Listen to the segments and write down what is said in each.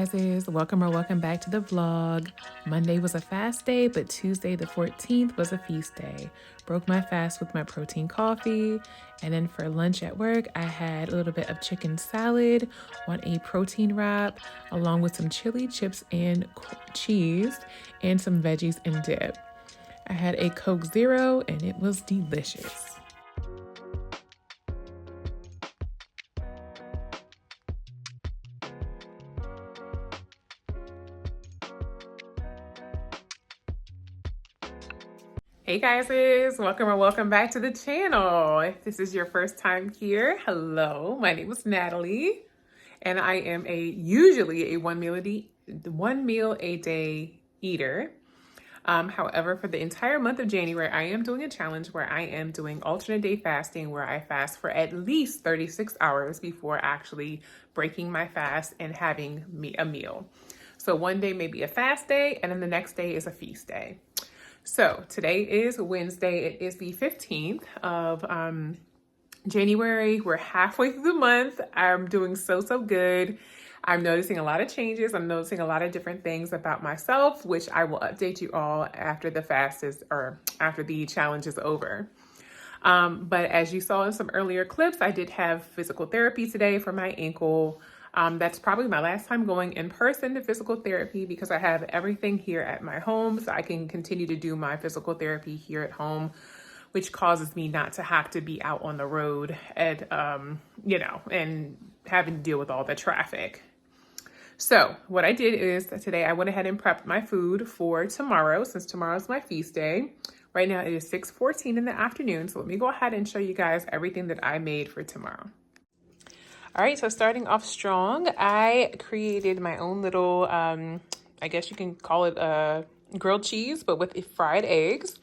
guys, welcome back to the vlog. Monday was a fast day, but Tuesday the 14th was a feast day. Broke my fast with my protein coffee, and then for lunch at work I had a little bit of chicken salad on a protein wrap along with some chili chips and cheese and some veggies and dip. I had a Coke Zero and it was delicious. Hey guys, welcome back to the channel. If this is your first time here, hello, my name is Natalie and I am usually a one meal a day eater. However, for the entire month of January, I am doing a challenge where I am doing alternate day fasting, where I fast for at least 36 hours before actually breaking my fast and having a meal. So one day may be a fast day and then the next day is a feast day. So today is Wednesday. It is the 15th of January. We're halfway through the month. I'm doing so good. I'm noticing a lot of changes. I'm noticing a lot of different things about myself, which I will update you all after the fast is, or after the challenge is over. But as you saw in some earlier clips, I did have physical therapy today for my ankle. That's probably my last time going in person to physical therapy because I have everything here at my home, so I can continue to do my physical therapy here at home, which causes me not to have to be out on the road and having to deal with all the traffic. So what I did is today I went ahead and prepped my food for tomorrow, since tomorrow's my feast day. Right now it is 6:14 in the afternoon, so let me go ahead and show you guys everything that I made for tomorrow. All right, so starting off strong, I created my own little, I guess you can call it grilled cheese, but with fried eggs.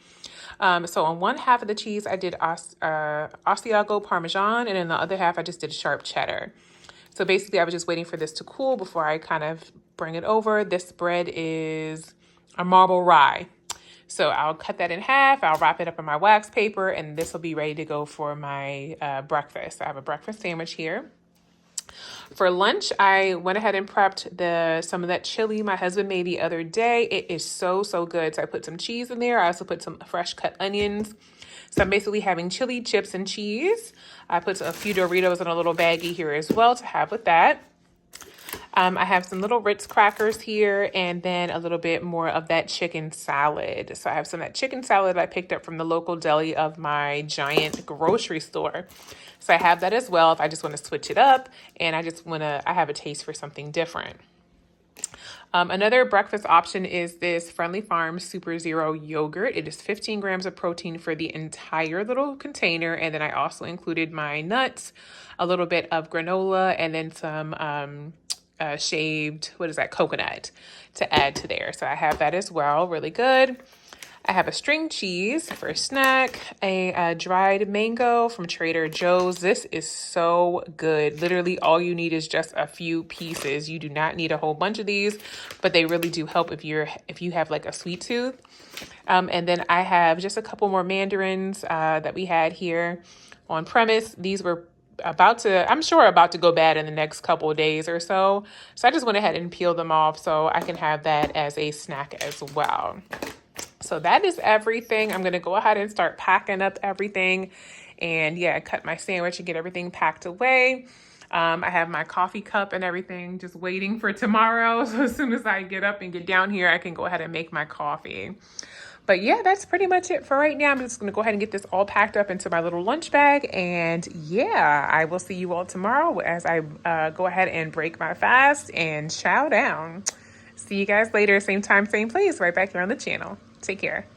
So on one half of the cheese, I did Asiago Parmesan, and in the other half, I just did sharp cheddar. So basically, I was just waiting for this to cool before I kind of bring it over. This bread is a marble rye. So I'll cut that in half, I'll wrap it up in my wax paper, and this will be ready to go for my breakfast. I have a breakfast sandwich here. For lunch, I went ahead and prepped some of that chili my husband made the other day. It is so good. So I put some cheese in there. I also put some fresh cut onions. So I'm basically having chili, chips, and cheese. I put a few Doritos in a little baggie here as well to have with that. I have some little Ritz crackers here and then a little bit more of that chicken salad. So I have some of that chicken salad I picked up from the local deli of my giant grocery store. So I have that as well if I just want to switch it up and I have a taste for something different. Another breakfast option is this Friendly Farms Super Zero yogurt. It is 15 grams of protein for the entire little container. And then I also included my nuts, a little bit of granola, and then some shaved, coconut to add to there. So I have that as well, really good. I have a string cheese for a snack, a dried mango from Trader Joe's. This is so good. Literally all you need is just a few pieces. You do not need a whole bunch of these, but they really do help if you have like a sweet tooth. And then I have just a couple more mandarins that we had here on premise. These were about to go bad in the next couple of days or so. So I just went ahead and peeled them off so I can have that as a snack as well. So that is everything. I'm going to go ahead and start packing up everything and cut my sandwich and get everything packed away. I have my coffee cup and everything just waiting for tomorrow. So as soon as I get up and get down here, I can go ahead and make my coffee. But that's pretty much it for right now. I'm just going to go ahead and get this all packed up into my little lunch bag. And I will see you all tomorrow as I go ahead and break my fast and chow down. See you guys later. Same time, same place, right back here on the channel. Take care.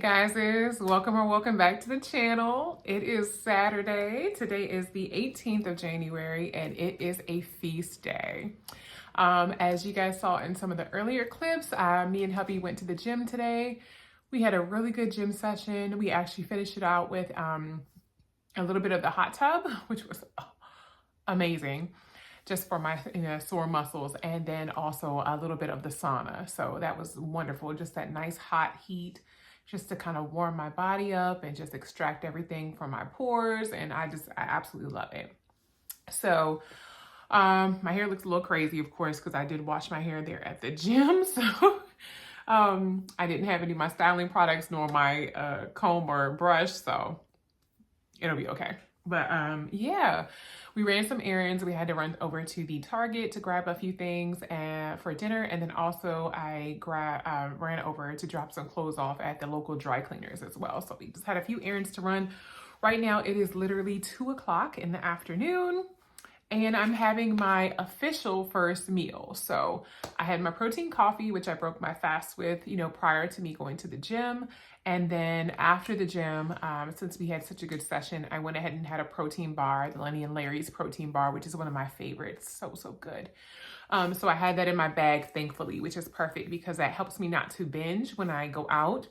guys, welcome or welcome back to the channel. It is Saturday. Today is the 18th of January and it is a feast day. As you guys saw in some of the earlier clips, me and hubby went to the gym today. We had a really good gym session. We actually finished it out with a little bit of the hot tub, which was amazing, just for my sore muscles, and then also a little bit of the sauna. So that was wonderful, just that nice hot heat, just to kind of warm my body up and just extract everything from my pores. And I absolutely love it. So my hair looks a little crazy, of course, because I did wash my hair there at the gym. So I didn't have any of my styling products nor my comb or brush, so it'll be okay. But yeah, we ran some errands. We had to run over to the Target to grab a few things for dinner. And then also I ran over to drop some clothes off at the local dry cleaners as well. So we just had a few errands to run. Right now it is literally 2 o'clock in the afternoon and I'm having my official first meal. So I had my protein coffee, which I broke my fast with, prior to me going to the gym. And then after the gym, since we had such a good session, I went ahead and had a protein bar, the Lenny and Larry's protein bar, which is one of my favorites. So good. So I had that in my bag, thankfully, which is perfect because that helps me not to binge when I go out.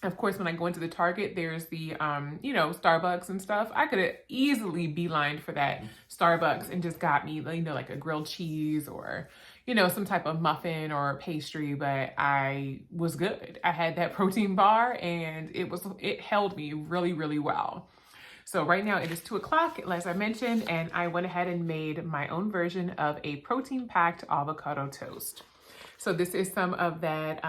Of course, when I go into the Target, there's the, Starbucks and stuff. I could have easily beelined for that Starbucks and just got me, like a grilled cheese or, some type of muffin or pastry, but I was good. I had that protein bar and it held me really, really well. So right now it is 2 o'clock, as I mentioned, and I went ahead and made my own version of a protein-packed avocado toast. So this is some of that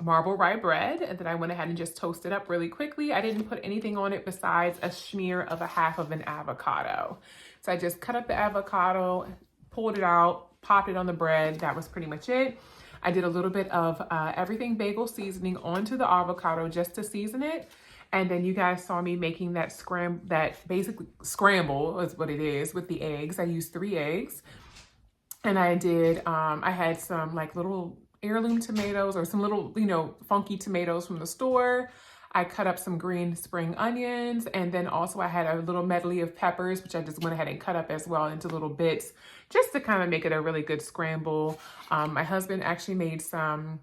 marble rye bread that I went ahead and just toasted up really quickly. I didn't put anything on it besides a smear of a half of an avocado. So I just cut up the avocado, pulled it out, popped it on the bread. That was pretty much it. I did a little bit of everything bagel seasoning onto the avocado just to season it. And then you guys saw me making that basically scramble is what it is with the eggs. I used 3 eggs. And I did, I had some like little heirloom tomatoes or some little, funky tomatoes from the store. I cut up some green spring onions. And then also I had a little medley of peppers, which I just went ahead and cut up as well into little bits, just to kind of make it a really good scramble. My husband actually made some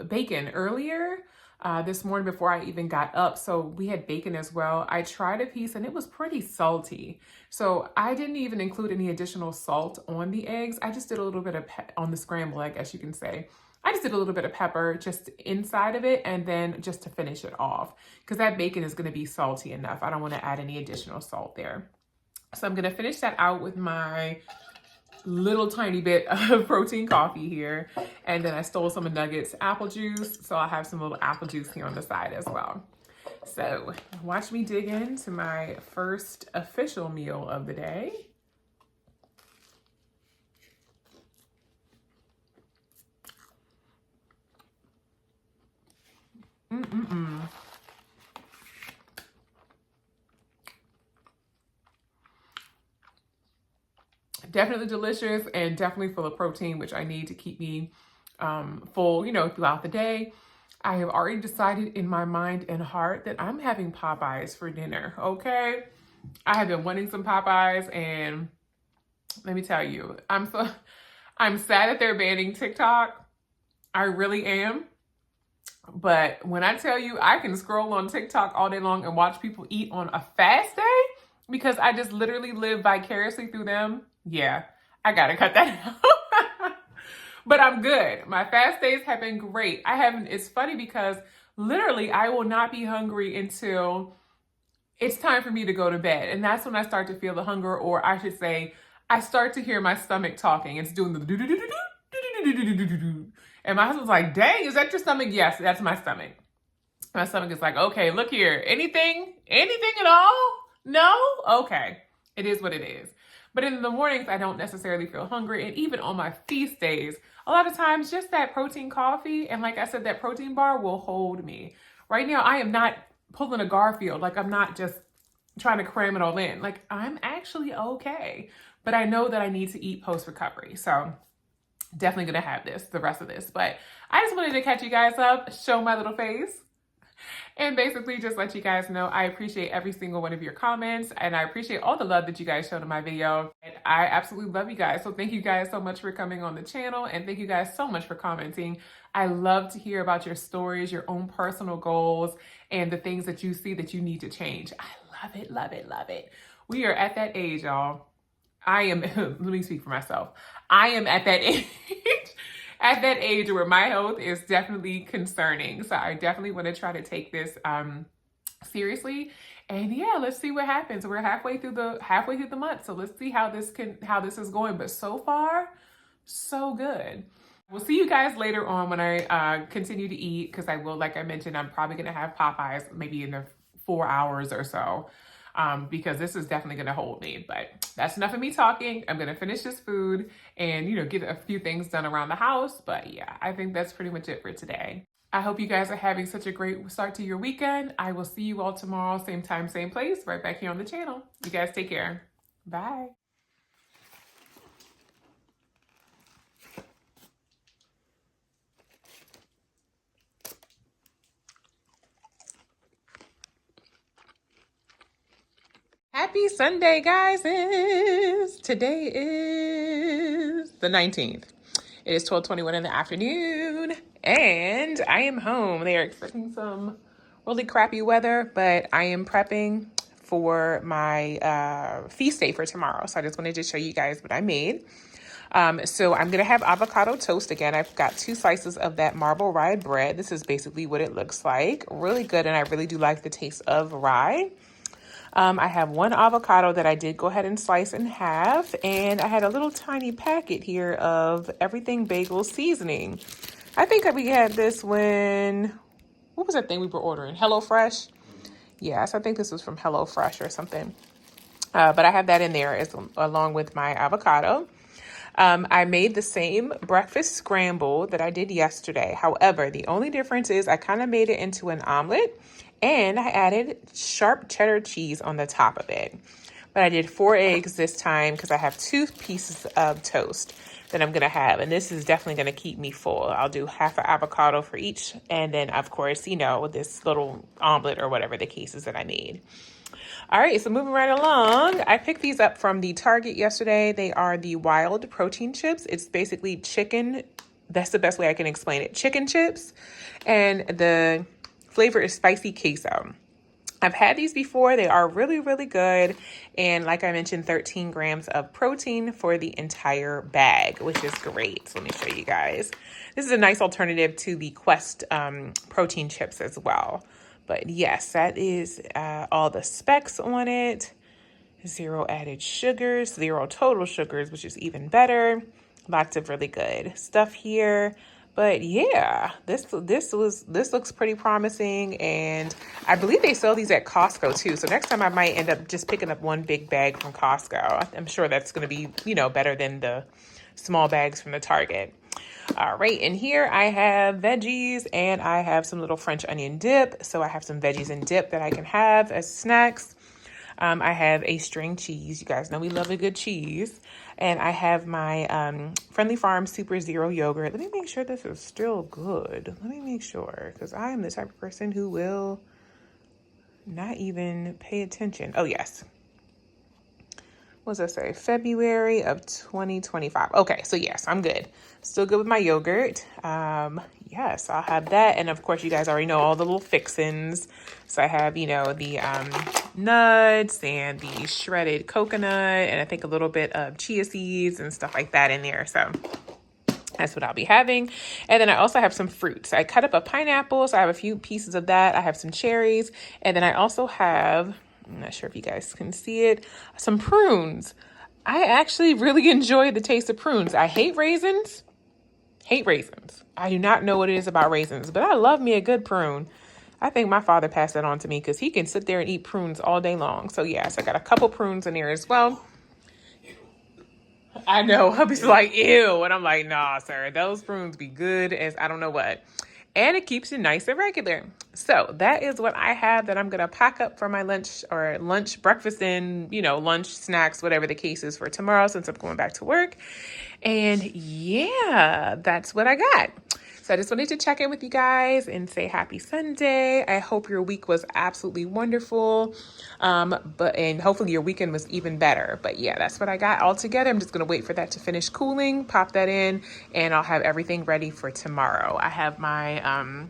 bacon earlier this morning before I even got up. So we had bacon as well. I tried a piece and it was pretty salty. So I didn't even include any additional salt on the eggs. I just did a little bit of on the scramble, I guess you can say. I just did a little bit of pepper just inside of it and then just to finish it off because that bacon is going to be salty enough. I don't want to add any additional salt there. So I'm going to finish that out with my little tiny bit of protein coffee here. And then I stole some of Nugget's apple juice. So I'll have some little apple juice here on the side as well. So watch me dig into my first official meal of the day. Definitely delicious and definitely full of protein, which I need to keep me full, throughout the day. I have already decided in my mind and heart that I'm having Popeyes for dinner, okay? I have been wanting some Popeyes and let me tell you, I'm sad that they're banning TikTok. I really am. But when I tell you I can scroll on TikTok all day long and watch people eat on a fast day because I just literally live vicariously through them, yeah, I gotta cut that out. But I'm good. My fast days have been great. It's funny because literally I will not be hungry until it's time for me to go to bed. And that's when I start to feel the hunger, or I should say, I start to hear my stomach talking. It's doing the do-do-do-do-do-do-do-do-do-do-do-do. And my husband's like, dang, is that your stomach? Yes, that's my stomach. My stomach is like, okay, look here. Anything at all? No? Okay. It is what it is. But in the mornings, I don't necessarily feel hungry. And even on my feast days, a lot of times just that protein coffee and like I said, that protein bar will hold me. Right now, I am not pulling a Garfield. Like I'm not just trying to cram it all in. Like I'm actually okay. But I know that I need to eat post-recovery. So definitely going to have the rest of this. But I just wanted to catch you guys up, show my little face. And basically just let you guys know I appreciate every single one of your comments, and I appreciate all the love that you guys showed in my video. And I absolutely love you guys. So thank you guys so much for coming on the channel, and thank you guys so much for commenting. I love to hear about your stories, your own personal goals, and the things that you see that you need to change. I love it, love it, love it. We are at that age, y'all. I am, let me speak for myself. I am at that age. At that age where my health is definitely concerning. So I definitely want to try to take this seriously. And yeah, let's see what happens. We're halfway through the month. So let's see how this is going. But so far, so good. We'll see you guys later on when I continue to eat, because I will, like I mentioned, I'm probably gonna have Popeyes maybe in the 4 hours or so. Because this is definitely going to hold me. But that's enough of me talking. I'm going to finish this food and, get a few things done around the house. But yeah, I think that's pretty much it for today. I hope you guys are having such a great start to your weekend. I will see you all tomorrow, same time, same place, right back here on the channel. You guys take care. Bye. Happy Sunday, guys. Today is the 19th. It is 12:21 in the afternoon, and I am home. They are expecting some really crappy weather, but I am prepping for my feast day for tomorrow. So I just wanted to show you guys what I made. So I'm going to have avocado toast again. I've got 2 slices of that marble rye bread. This is basically what it looks like. Really good, and I really do like the taste of rye. I have 1 avocado that I did go ahead and slice in half, and I had a little tiny packet here of Everything Bagel seasoning. I think we had this when, what was that thing we were ordering? HelloFresh? Yes, I think this was from HelloFresh or something. But I have that in there along with my avocado. I made the same breakfast scramble that I did yesterday. However, the only difference is I kind of made it into an omelet, and I added sharp cheddar cheese on the top of it. But I did 4 eggs this time because I have 2 pieces of toast that I'm going to have. And this is definitely going to keep me full. I'll do half an avocado for each. And then, of course, this little omelet or whatever the case is that I made. All right, so moving right along, I picked these up from the Target yesterday. They are the Wild Protein Chips. It's basically chicken. That's the best way I can explain it. Chicken chips. And the flavor is spicy queso. I've had these before. They are really, really good. And like I mentioned, 13 grams of protein for the entire bag, which is great. So let me show you guys. This is a nice alternative to the Quest protein chips as well. But yes, that is all the specs on it. 0 added sugars, 0 total sugars, which is even better. Lots of really good stuff here. But yeah, this looks pretty promising, and I believe they sell these at Costco too. So next time I might end up just picking up 1 big bag from Costco. I'm sure that's going to be, better than the small bags from the Target. All right, and here I have veggies, and I have some little French onion dip. So I have some veggies and dip that I can have as snacks. I have a string cheese. You guys know we love a good cheese. And I have my Friendly Farm Super Zero yogurt. Let me make sure this is still good. Let me make sure, because I am the type of person who will not even pay attention. Oh, yes. What does that say? February of 2025. Okay, so yes, I'm good. Still good with my yogurt. Yes, I'll have that. And of course, you guys already know all the little fixins. So I have, the nuts and the shredded coconut, and I think a little bit of chia seeds and stuff like that in there. So that's what I'll be having. And then I also have some fruits. I cut up a pineapple, so I have a few pieces of that. I have some cherries. And then I also have, I'm not sure if you guys can see it, some prunes. I actually really enjoy the taste of prunes. I hate raisins. I do not know what it is about raisins, but I love me a good prune. I think my father passed that on to me because he can sit there and eat prunes all day long. So yes, I got a couple prunes in there as well. I know, hubby's like, ew. And I'm like, nah, sir, those prunes be good as I don't know what. And it keeps you nice and regular. So that is what I have that I'm going to pack up for my lunch, breakfast, and, lunch, snacks, whatever the case is for tomorrow since I'm going back to work. And yeah, that's what I got. So I just wanted to check in with you guys and say happy Sunday. I hope your week was absolutely wonderful. And hopefully your weekend was even better. But yeah, that's what I got all together. I'm just going to wait for that to finish cooling, pop that in, and I'll have everything ready for tomorrow. I have my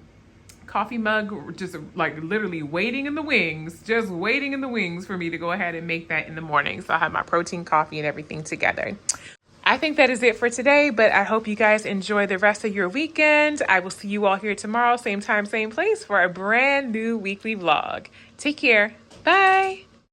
coffee mug just like literally waiting in the wings, just waiting in the wings for me to go ahead and make that in the morning. So I'll have my protein coffee and everything together. I think that is it for today, but I hope you guys enjoy the rest of your weekend. I will see you all here tomorrow, same time, same place, for a brand new weekly vlog. Take care. Bye.